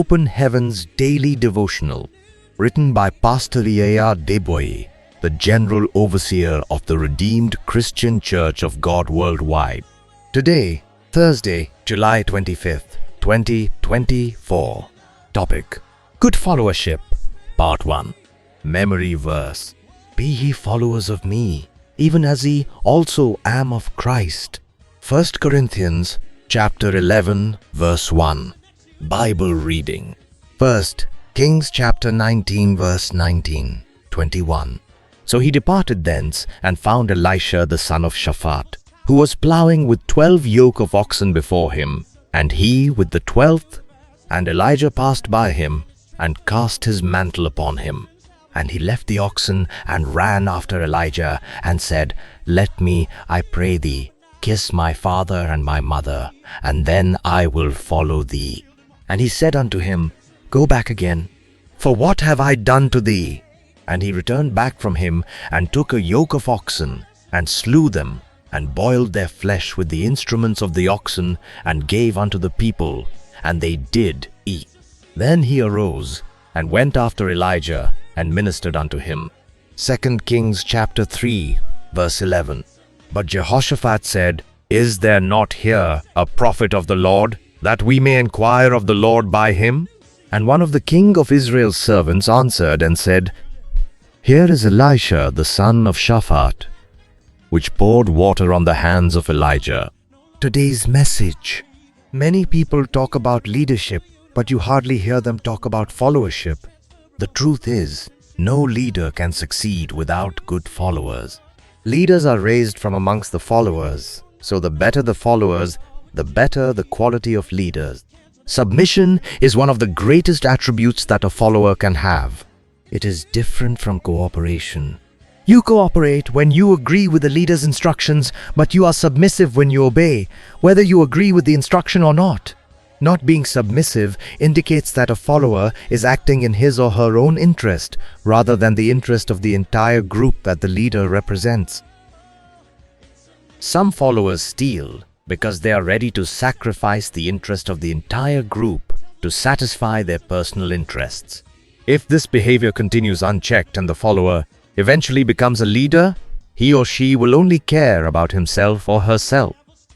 Open Heaven's Daily Devotional, written by Pastor Adeboye, the General Overseer of the Redeemed Christian Church of God Worldwide. Today, Thursday, July 25th, 2024. Topic: Good Followership, Part 1. Memory Verse: Be ye followers of me, even as I also am of Christ. 1 Corinthians chapter 11, verse 1. Bible reading: 1 Kings chapter 19, verse 19, 21. So he departed thence and found Elisha the son of Shaphat, who was plowing with 12 yoke of oxen before him, and he with the 12th. And Elijah passed by him, and cast his mantle upon him. And he left the oxen, and ran after Elijah, and said, Let me, I pray thee, kiss my father and my mother, and then I will follow thee. And he said unto him, Go back again, for what have I done to thee? And he returned back from him, and took a yoke of oxen, and slew them, and boiled their flesh with the instruments of the oxen, and gave unto the people, and they did eat. Then he arose, and went after Elijah, and ministered unto him. 2 Kings chapter 3, verse 11. But Jehoshaphat said, Is there not here a prophet of the Lord, that we may inquire of the Lord by him? And one of the king of Israel's servants answered and said, Here is Elisha the son of Shaphat, which poured water on the hands of Elijah. Today's message: many people talk about leadership, but you hardly hear them talk about followership. The truth is, no leader can succeed without good followers. Leaders are raised from amongst the followers, so the better the followers, the better the quality of leaders. Submission is one of the greatest attributes that a follower can have. It is different from cooperation. You cooperate when you agree with the leader's instructions, but you are submissive when you obey, whether you agree with the instruction or not. Not being submissive indicates that a follower is acting in his or her own interest, rather than the interest of the entire group that the leader represents. Some followers steal because they are ready to sacrifice the interest of the entire group to satisfy their personal interests. If this behavior continues unchecked and the follower eventually becomes a leader, he or she will only care about himself or herself.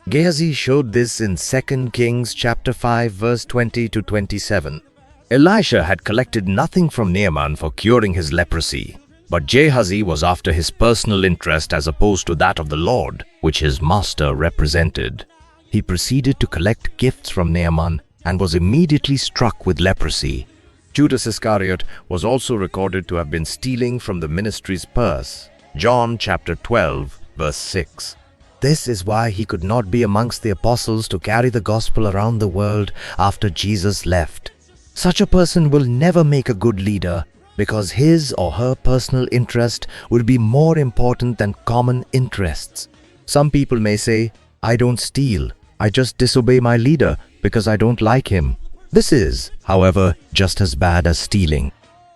Gehazi showed this in 2 Kings chapter 5, verse 20 to 27. Elisha had collected nothing from Naaman for curing his leprosy, but Gehazi was after his personal interest as opposed to that of the Lord, which his master represented. He proceeded to collect gifts from Naaman and was immediately struck with leprosy. Judas Iscariot was also recorded to have been stealing from the ministry's purse. John chapter 12, verse 6. This is why he could not be amongst the apostles to carry the gospel around the world after Jesus left. Such a person will never make a good leader, because his or her personal interest will be more important than common interests. Some people may say, I don't steal, I just disobey my leader because I don't like him. This is, however, just as bad as stealing.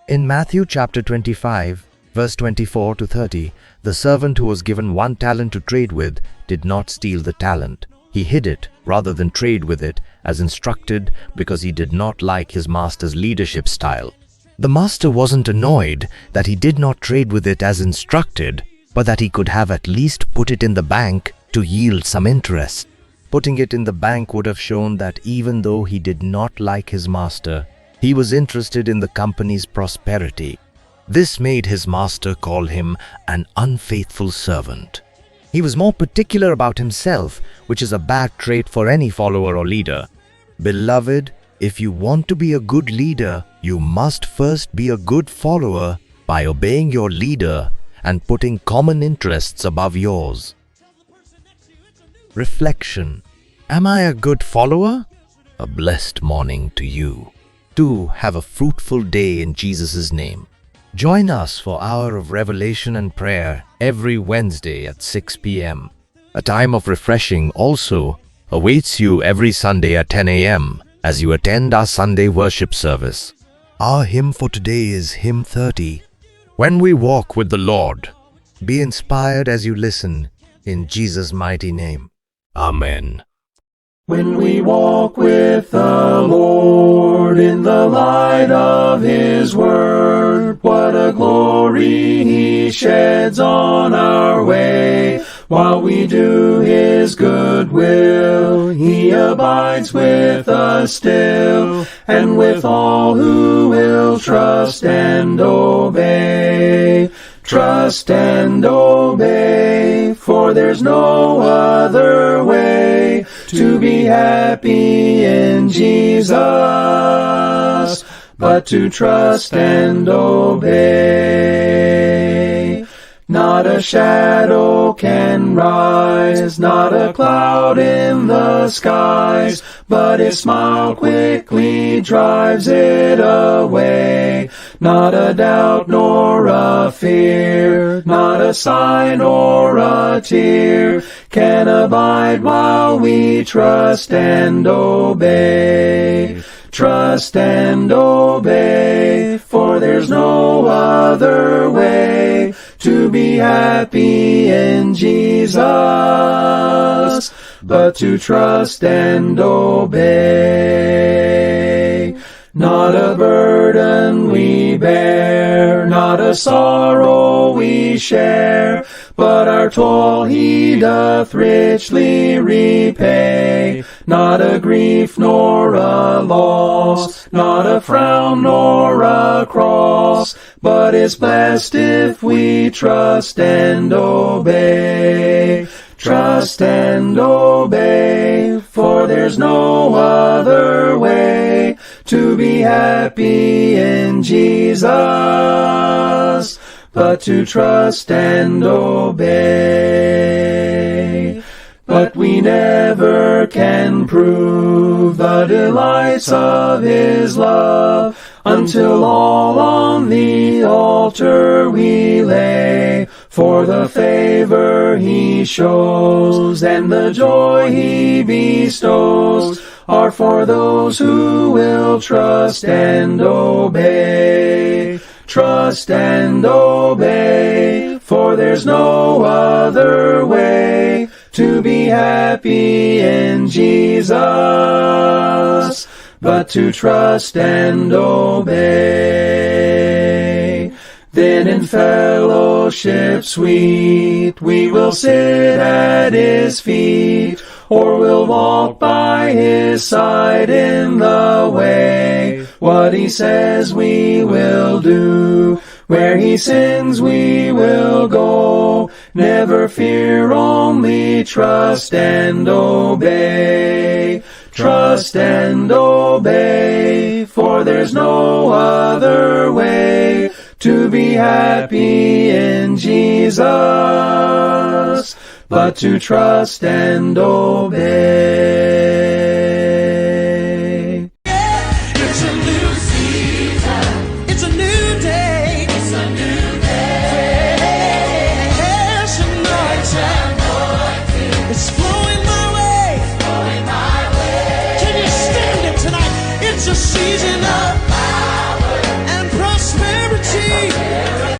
In Matthew chapter 25, verse 24 to 30, the servant who was given 1 talent to trade with did not steal the talent. He hid it rather than trade with it as instructed, because he did not like his master's leadership style. The master wasn't annoyed that he did not trade with it as instructed, but that he could have at least put it in the bank to yield some interest. Putting it in the bank would have shown that even though he did not like his master, he was interested in the company's prosperity. This made his master call him an unfaithful servant. He was more particular about himself, which is a bad trait for any follower or leader. Beloved, if you want to be a good leader, you must first be a good follower by obeying your leader and putting common interests above yours. Reflection: Am I a good follower? A blessed morning to you. Do have a fruitful day in Jesus' name. Join us for Hour of Revelation and Prayer every Wednesday at 6 p.m. A time of refreshing also awaits you every Sunday at 10 a.m. as you attend our Sunday worship service. Our hymn for today is hymn 30, When We Walk with the Lord. Be inspired as you listen, in Jesus' mighty name. Amen. When we walk with the Lord in the light of His Word, what a glory He sheds on our way. While we do His good will, He abides with us still, and with all who will trust and obey. Trust and obey, for there's no other way to be happy in Jesus, but to trust and obey. Not a shadow can rise, not a cloud in the skies, but His smile quickly drives it away. Not a doubt nor a fear, not a sigh nor a tear can abide while we trust and obey. Trust and obey, for there's no other way to be happy in Jesus, but to trust and obey. Not a burden we bear, not a sorrow we share, but our toil He doth richly repay. Not a grief nor a loss, not a frown nor a cross, but is blessed if we trust and obey. Trust and obey, for there's no other way to be happy in Jesus, but to trust and obey. But we never can prove the delights of His love until all on the altar we lay. For the favor He shows and the joy He bestows are for those who will trust and obey. Trust and obey, for there's no other way to be happy in Jesus, but to trust and obey. Then in fellowship sweet we will sit at His feet, or we'll walk by His side in the way. What He says we will do, where He sends we will go. Never fear, only trust and obey. Trust and obey, for there's no other way to be happy in Jesus, but to trust and obey.